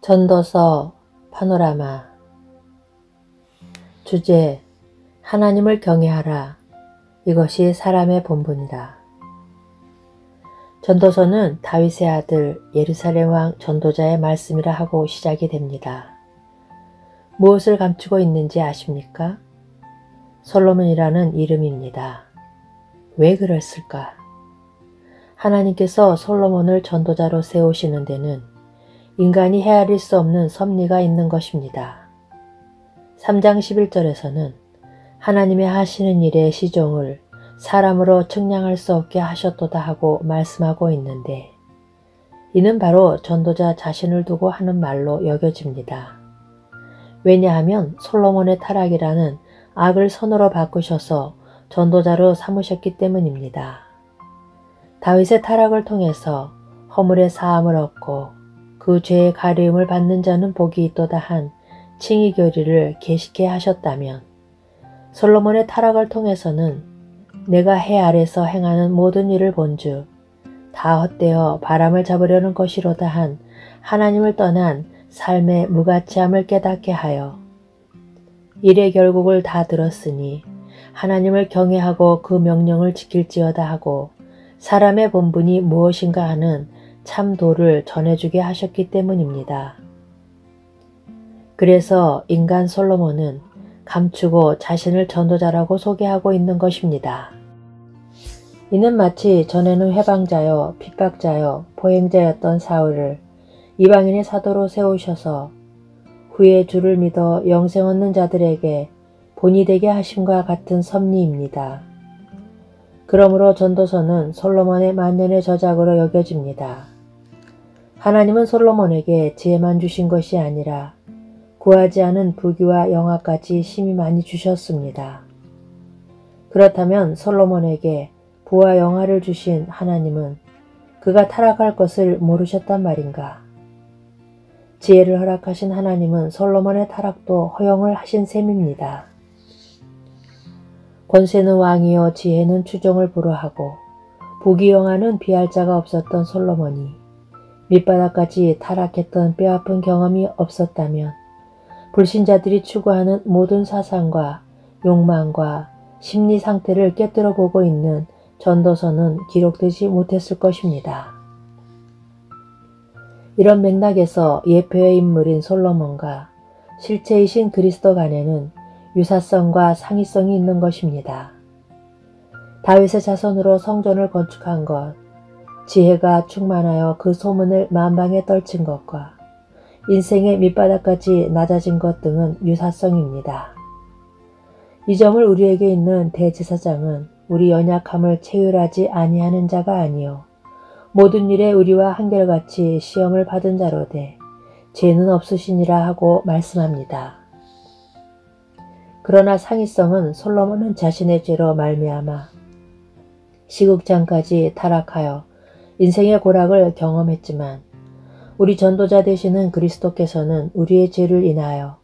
전도서 파노라마. 주제: 하나님을 경외하라. 이것이 사람의 본분이다. 전도서는 다윗의 아들 예루살렘 왕 전도자의 말씀이라 하고 시작이 됩니다. 무엇을 감추고 있는지 아십니까? 솔로몬이라는 이름입니다. 왜 그랬을까? 하나님께서 솔로몬을 전도자로 세우시는 데는 인간이 헤아릴 수 없는 섭리가 있는 것입니다. 3장 11절에서는 하나님의 하시는 일의 시종을 사람으로 측량할 수 없게 하셨도다 하고 말씀하고 있는데, 이는 바로 전도자 자신을 두고 하는 말로 여겨집니다. 왜냐하면 솔로몬의 타락이라는 악을 선으로 바꾸셔서 전도자로 삼으셨기 때문입니다. 다윗의 타락을 통해서 허물의 사함을 얻고 그 죄의 가리움을 받는 자는 복이 있도다 한 칭의 교리를 계시케 하셨다면, 솔로몬의 타락을 통해서는 내가 해 아래서 행하는 모든 일을 본즉 다 헛되어 바람을 잡으려는 것이로다 한 하나님을 떠난 삶의 무가치함을 깨닫게 하여, 일의 결국을 다 들었으니 하나님을 경외하고 그 명령을 지킬지어다 하고 사람의 본분이 무엇인가 하는 참 도를 전해주게 하셨기 때문입니다. 그래서 인간 솔로몬은 감추고 자신을 전도자라고 소개하고 있는 것입니다. 이는 마치 전에는 회방자여 핍박자여 보행자였던 사울을 이방인의 사도로 세우셔서 후에 주를 믿어 영생 얻는 자들에게 본이 되게 하심과 같은 섭리입니다. 그러므로 전도서는 솔로몬의 만년의 저작으로 여겨집니다. 하나님은 솔로몬에게 지혜만 주신 것이 아니라 구하지 않은 부귀와 영화까지 심히 많이 주셨습니다. 그렇다면 솔로몬에게 부와 영화를 주신 하나님은 그가 타락할 것을 모르셨단 말인가? 지혜를 허락하신 하나님은 솔로몬의 타락도 허용을 하신 셈입니다. 권세는 왕이요 지혜는 추종을 불허하고 부귀 영화는 비할 자가 없었던 솔로몬이 밑바닥까지 타락했던 뼈아픈 경험이 없었다면 불신자들이 추구하는 모든 사상과 욕망과 심리 상태를 꿰뚫어 보고 있는 전도서는 기록되지 못했을 것입니다. 이런 맥락에서 예표의 인물인 솔로몬과 실체이신 그리스도 간에는 유사성과 상이성이 있는 것입니다. 다윗의 자손으로 성전을 건축한 것, 지혜가 충만하여 그 소문을 만방에 떨친 것과 인생의 밑바닥까지 낮아진 것 등은 유사성입니다. 이 점을 우리에게 있는 대제사장은 우리 연약함을 체휼하지 아니하는 자가 아니요 모든 일에 우리와 한결같이 시험을 받은 자로되 죄는 없으시니라 하고 말씀합니다. 그러나 상이성은 솔로몬은 자신의 죄로 말미암아 시국장까지 타락하여 인생의 고락을 경험했지만, 우리 전도자 되시는 그리스도께서는 우리의 죄를 인하여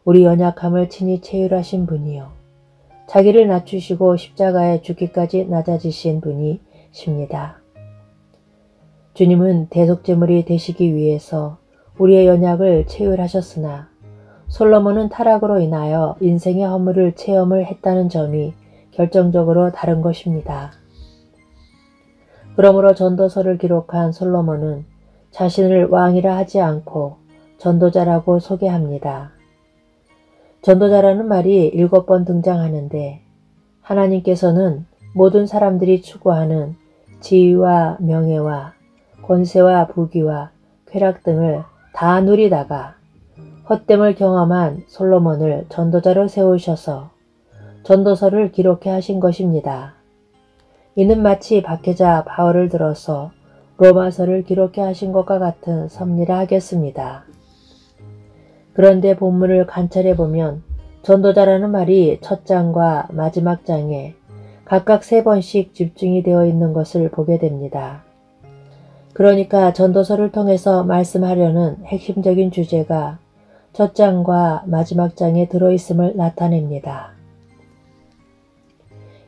우리 연약함을 친히 체휼하신 분이요 자기를 낮추시고 십자가에 죽기까지 낮아지신 분이십니다. 주님은 대속제물이 되시기 위해서 우리의 연약을 체휼하셨으나 솔로몬은 타락으로 인하여 인생의 허물을 체험을 했다는 점이 결정적으로 다른 것입니다. 그러므로 전도서를 기록한 솔로몬은 자신을 왕이라 하지 않고 전도자라고 소개합니다. 전도자라는 말이 7번 등장하는데, 하나님께서는 모든 사람들이 추구하는 지위와 명예와 권세와 부귀와 쾌락 등을 다 누리다가 헛됨을 경험한 솔로몬을 전도자로 세우셔서 전도서를 기록해 하신 것입니다. 이는 마치 박해자 바울을 들어서 로마서를 기록해 하신 것과 같은 섭리라 하겠습니다. 그런데 본문을 관찰해 보면 전도자라는 말이 첫 장과 마지막 장에 각각 3번씩 집중이 되어 있는 것을 보게 됩니다. 그러니까 전도서를 통해서 말씀하려는 핵심적인 주제가 첫 장과 마지막 장에 들어있음을 나타냅니다.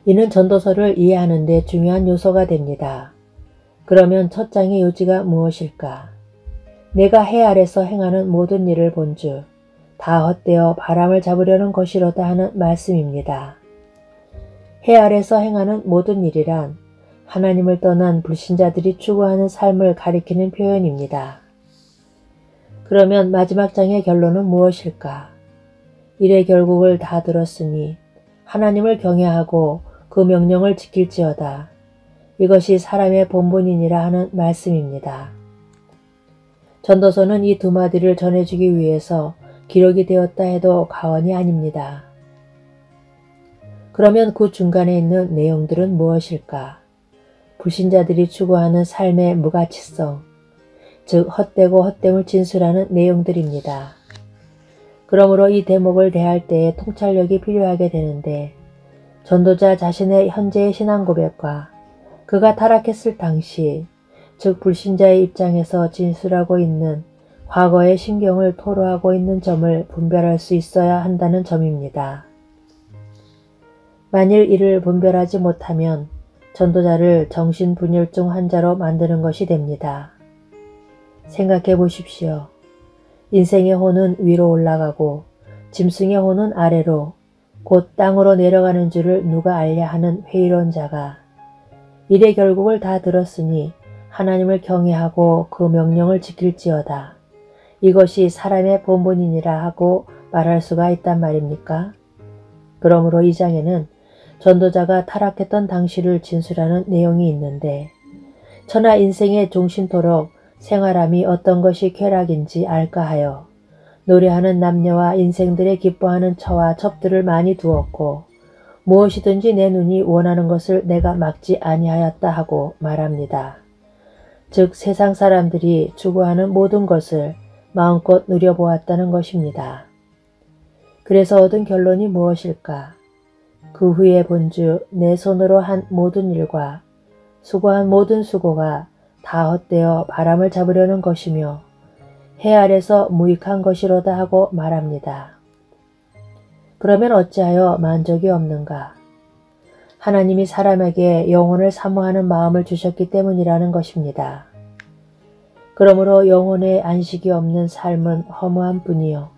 이는 전도서를 이해하는 데 중요한 요소가 됩니다. 그러면 첫 장의 요지가 무엇일까? 내가 해 아래서 행하는 모든 일을 본즉 다 헛되어 바람을 잡으려는 것이로다 하는 말씀입니다. 해 아래서 행하는 모든 일이란 하나님을 떠난 불신자들이 추구하는 삶을 가리키는 표현입니다. 그러면 마지막 장의 결론은 무엇일까? 일의 결국을 다 들었으니 하나님을 경외하고 그 명령을 지킬지어다. 이것이 사람의 본분이니라 하는 말씀입니다. 전도서는 이 두 마디를 전해주기 위해서 기록이 되었다 해도 과언이 아닙니다. 그러면 그 중간에 있는 내용들은 무엇일까? 불신자들이 추구하는 삶의 무가치성, 즉 헛되고 헛됨을 진술하는 내용들입니다. 그러므로 이 대목을 대할 때에 통찰력이 필요하게 되는데 전도자 자신의 현재의 신앙 고백과 그가 타락했을 당시, 즉 불신자의 입장에서 진술하고 있는 과거의 심경을 토로하고 있는 점을 분별할 수 있어야 한다는 점입니다. 만일 이를 분별하지 못하면 전도자를 정신분열증 환자로 만드는 것이 됩니다. 생각해 보십시오. 인생의 호는 위로 올라가고 짐승의 호는 아래로 곧 땅으로 내려가는 줄을 누가 알랴 하는 회의론 자가 일의 결국을 다 들었으니 하나님을 경외하고 그 명령을 지킬지어다. 이것이 사람의 본분이니라 하고 말할 수가 있단 말입니까? 그러므로 이 장에는 전도자가 타락했던 당시를 진술하는 내용이 있는데 천하 인생의 종신토록 생활함이 어떤 것이 쾌락인지 알까 하여 노래하는 남녀와 인생들의 기뻐하는 처와 첩들을 많이 두었고 무엇이든지 내 눈이 원하는 것을 내가 막지 아니하였다 하고 말합니다. 즉 세상 사람들이 추구하는 모든 것을 마음껏 누려보았다는 것입니다. 그래서 얻은 결론이 무엇일까? 그 후에 본즉 내 손으로 한 모든 일과 수고한 모든 수고가 다 헛되어 바람을 잡으려는 것이며 해 아래서 무익한 것이로다 하고 말합니다. 그러면 어찌하여 만족이 없는가? 하나님이 사람에게 영혼을 사모하는 마음을 주셨기 때문이라는 것입니다. 그러므로 영혼의 안식이 없는 삶은 허무한 뿐이요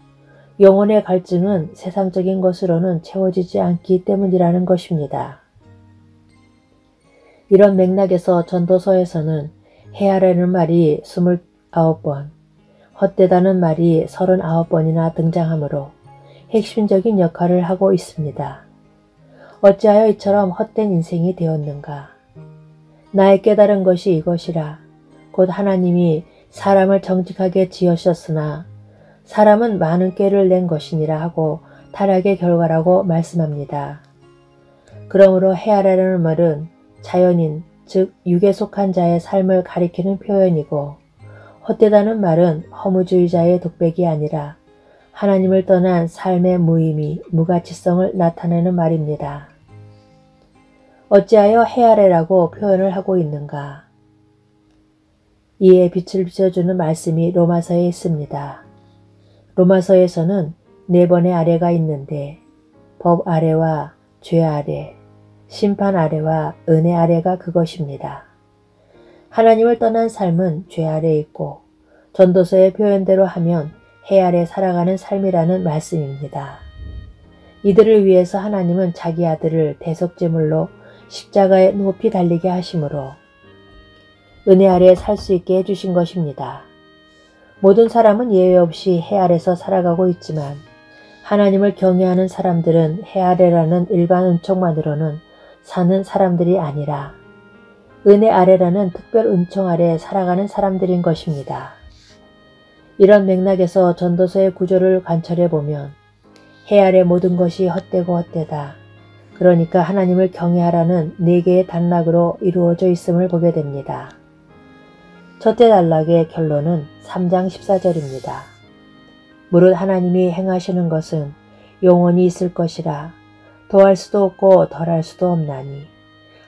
영혼의 갈증은 세상적인 것으로는 채워지지 않기 때문이라는 것입니다. 이런 맥락에서 전도서에서는 해야라는 말이 29번, 헛되다는 말이 39번이나 등장하므로 핵심적인 역할을 하고 있습니다. 어찌하여 이처럼 헛된 인생이 되었는가? 나의 깨달은 것이 이것이라. 곧 하나님이 사람을 정직하게 지으셨으나 사람은 많은 꾀를 낸 것이니라 하고 타락의 결과라고 말씀합니다. 그러므로 해야라는 말은 자연인, 즉 육에 속한 자의 삶을 가리키는 표현이고 헛되다는 말은 허무주의자의 독백이 아니라 하나님을 떠난 삶의 무의미, 무가치성을 나타내는 말입니다. 어찌하여 해아래라고 표현을 하고 있는가? 이에 빛을 비춰주는 말씀이 로마서에 있습니다. 로마서에서는 4번의 아래가 있는데 법 아래와 죄 아래, 심판 아래와 은혜 아래가 그것입니다. 하나님을 떠난 삶은 죄 아래 있고 전도서의 표현대로 하면 해 아래 살아가는 삶이라는 말씀입니다. 이들을 위해서 하나님은 자기 아들을 대속제물로 십자가에 높이 달리게 하심으로 은혜 아래 살 수 있게 해주신 것입니다. 모든 사람은 예외 없이 해 아래서 살아가고 있지만 하나님을 경외하는 사람들은 해 아래라는 일반 은총만으로는 사는 사람들이 아니라 은혜 아래라는 특별 은총 아래 살아가는 사람들인 것입니다. 이런 맥락에서 전도서의 구조를 관찰해 보면 해 아래 모든 것이 헛되고 헛되다. 그러니까 하나님을 경외하라는 4개의 단락으로 이루어져 있음을 보게 됩니다. 첫째 단락의 결론은 3장 14절입니다. 무릇 하나님이 행하시는 것은 영원히 있을 것이라 더할 수도 없고 덜할 수도 없나니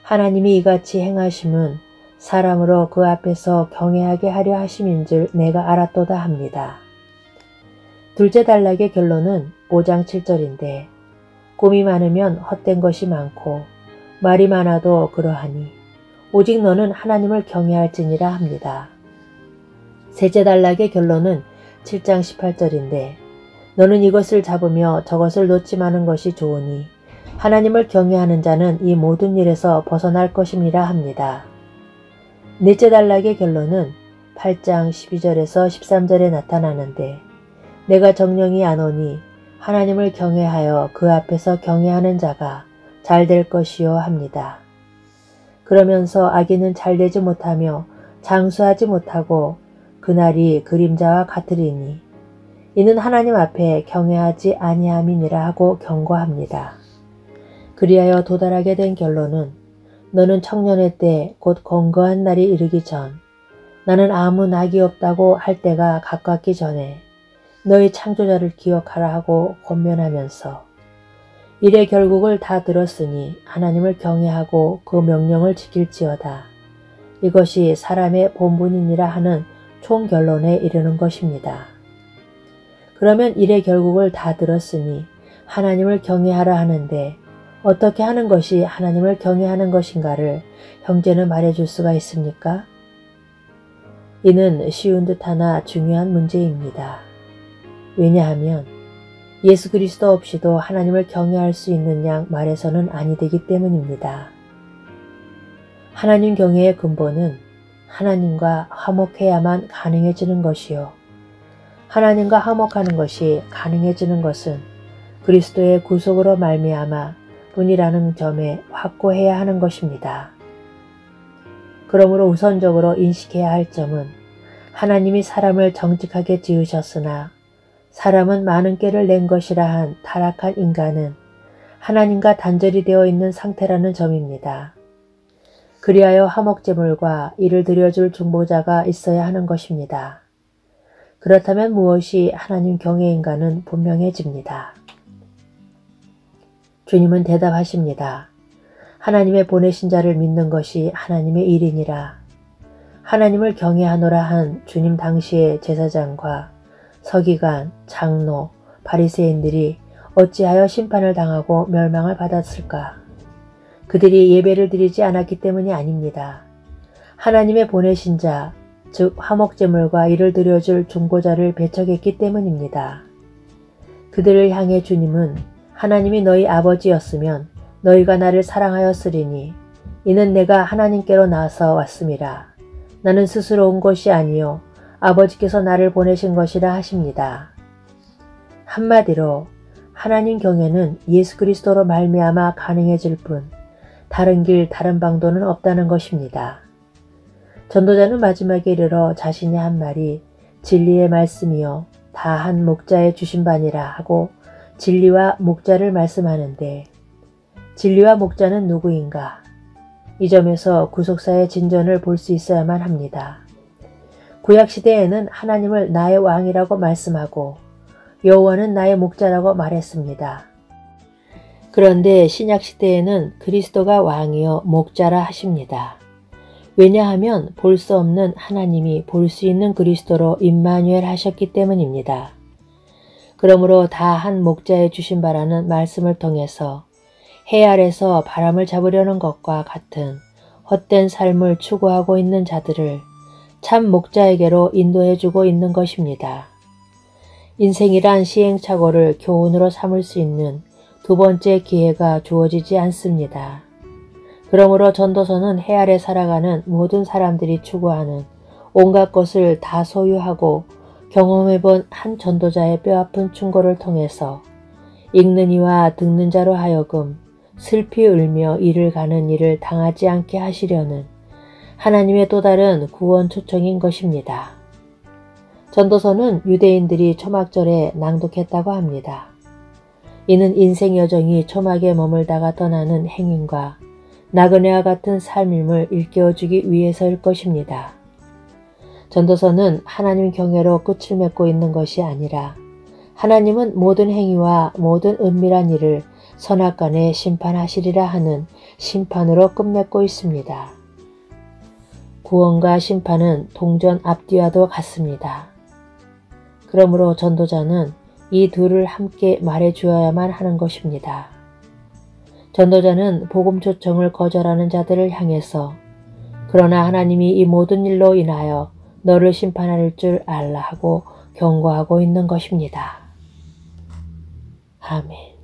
하나님이 이같이 행하심은 사람으로 그 앞에서 경외하게 하려 하심인 줄 내가 알았도다 합니다. 둘째 단락의 결론은 5장 7절인데 꿈이 많으면 헛된 것이 많고 말이 많아도 그러하니 오직 너는 하나님을 경외할지니라 합니다. 셋째 단락의 결론은 7장 18절인데 너는 이것을 잡으며 저것을 놓지 마는 것이 좋으니 하나님을 경외하는 자는 이 모든 일에서 벗어날 것임이라 합니다. 넷째 단락의 결론은 8장 12절에서 13절에 나타나는데 내가 정령이 안 오니 하나님을 경외하여 그 앞에서 경외하는 자가 잘 될 것이요 합니다. 그러면서 악인은 잘되지 못하며 장수하지 못하고 그날이 그림자와 같으리니 이는 하나님 앞에 경외하지 아니함이니라 하고 경고합니다. 그리하여 도달하게 된 결론은 너는 청년의 때 곧 건거한 날이 이르기 전 나는 아무 낙이 없다고 할 때가 가깝기 전에 너희 창조자를 기억하라 하고 권면하면서 일의 결국을 다 들었으니 하나님을 경외하고 그 명령을 지킬지어다. 이것이 사람의 본분이니라 하는 총결론에 이르는 것입니다. 그러면 일의 결국을 다 들었으니 하나님을 경외하라 하는데 어떻게 하는 것이 하나님을 경외하는 것인가를 형제는 말해줄 수가 있습니까? 이는 쉬운 듯하나 중요한 문제입니다. 왜냐하면 예수 그리스도 없이도 하나님을 경외할 수 있는 양 말해서는 아니 되기 때문입니다. 하나님 경외의 근본은 하나님과 화목해야만 가능해지는 것이요. 하나님과 화목하는 것이 가능해지는 것은 그리스도의 구속으로 말미암아 뿐이라는 점에 확고해야 하는 것입니다. 그러므로 우선적으로 인식해야 할 점은 하나님이 사람을 정직하게 지으셨으나 사람은 많은 꾀를 낸 것이라 한 타락한 인간은 하나님과 단절이 되어 있는 상태라는 점입니다. 그리하여 화목제물과 이를 드려줄 중보자가 있어야 하는 것입니다. 그렇다면 무엇이 하나님 경외인가는 분명해집니다. 주님은 대답하십니다. 하나님의 보내신 자를 믿는 것이 하나님의 일이니라. 하나님을 경외하노라 한 주님 당시의 제사장과 서기관, 장로, 바리새인들이 어찌하여 심판을 당하고 멸망을 받았을까? 그들이 예배를 드리지 않았기 때문이 아닙니다. 하나님의 보내신 자, 즉 화목제물과 이를 드려줄 중보자를 배척했기 때문입니다. 그들을 향해 주님은 하나님이 너희 아버지였으면 너희가 나를 사랑하였으리니 이는 내가 하나님께로 나서 왔음이라. 나는 스스로 온 것이 아니요 아버지께서 나를 보내신 것이라 하십니다. 한마디로 하나님 경외는 예수 그리스도로 말미암아 가능해질 뿐 다른 길 다른 방도는 없다는 것입니다. 전도자는 마지막에 이르러 자신이 한 말이 진리의 말씀이요 다 한 목자의 주신 바니라 하고 진리와 목자를 말씀하는데 진리와 목자는 누구인가? 이 점에서 구속사의 진전을 볼 수 있어야만 합니다. 구약시대에는 하나님을 나의 왕이라고 말씀하고 여호와는 나의 목자라고 말했습니다. 그런데 신약시대에는 그리스도가 왕이요 목자라 하십니다. 왜냐하면 볼 수 없는 하나님이 볼 수 있는 그리스도로 임마누엘 하셨기 때문입니다. 그러므로 다 한 목자의 주신 바라는 말씀을 통해서 해 아래서 바람을 잡으려는 것과 같은 헛된 삶을 추구하고 있는 자들을 참 목자에게로 인도해주고 있는 것입니다. 인생이란 시행착오를 교훈으로 삼을 수 있는 두 번째 기회가 주어지지 않습니다. 그러므로 전도서는 해 아래 살아가는 모든 사람들이 추구하는 온갖 것을 다 소유하고 경험해본 한 전도자의 뼈아픈 충고를 통해서 읽는 이와 듣는 자로 하여금 슬피 울며 이를 가는 일을 당하지 않게 하시려는 하나님의 또 다른 구원 초청인 것입니다. 전도서는 유대인들이 초막절에 낭독했다고 합니다. 이는 인생 여정이 초막에 머물다가 떠나는 행인과 나그네와 같은 삶임을 일깨워주기 위해서일 것입니다. 전도서는 하나님 경외로 끝을 맺고 있는 것이 아니라 하나님은 모든 행위와 모든 은밀한 일을 선악간에 심판하시리라 하는 심판으로 끝맺고 있습니다. 구원과 심판은 동전 앞뒤와도 같습니다. 그러므로 전도자는 이 둘을 함께 말해주어야만 하는 것입니다. 전도자는 복음 초청을 거절하는 자들을 향해서 그러나 하나님이 이 모든 일로 인하여 너를 심판할 줄 알라 하고 경고하고 있는 것입니다. 아멘.